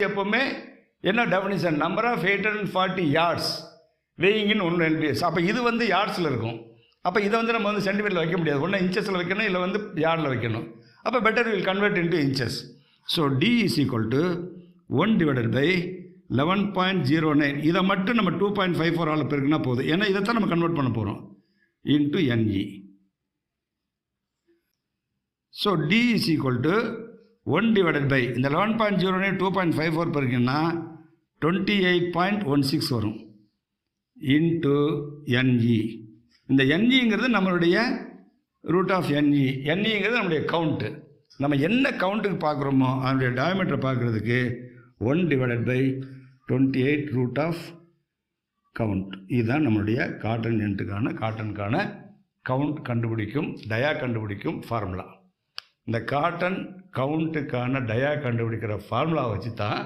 எப்போவுமே என்ன definition, number of 840 yards weighing in 1 lbs. அப்போ இது வந்து யார்ட்ஸில் இருக்கும். அப்போ இதை வந்து நம்ம வந்து சென்டிமீட்டரில் வைக்க முடியாது, ஒன்று இன்ச்சஸில் வைக்கணும், இல்லை வந்து யார்டில் வைக்கணும். அப்போ better will convert into inches. So D is equal to 1 divided by 11.09. இதை மட்டும் நம்ம 2.54 ஆல் பெருக்குனா போதும், ஏன்னா இதைத்தான் நம்ம கன்வெர்ட் பண்ண போகிறோம், into NE. So D is equal to 1 divided by இந்த 11.09 2.54 பெருக்குன்னா 28.16 வரும், இன்ட்டு NE. இந்த NEங்கிறது நம்மளுடைய ரூட் ஆஃப் NE. NEங்கிறது நம்மளுடைய கவுண்ட்டு. நம்ம என்ன கவுண்ட்டுக்கு பார்க்குறோமோ அதனுடைய டயாமீட்டரை பார்க்குறதுக்கு 1 divided by 28 root of count. இதுதான் நம்மளுடைய காட்டனுக்கான கவுண்ட் கண்டுபிடிக்கும், டயா கண்டுபிடிக்கும் ஃபார்முலா. இந்த காட்டன் கவுண்ட்டுக்கான டயா கண்டுபிடிக்கிற ஃபார்முலா வச்சு தான்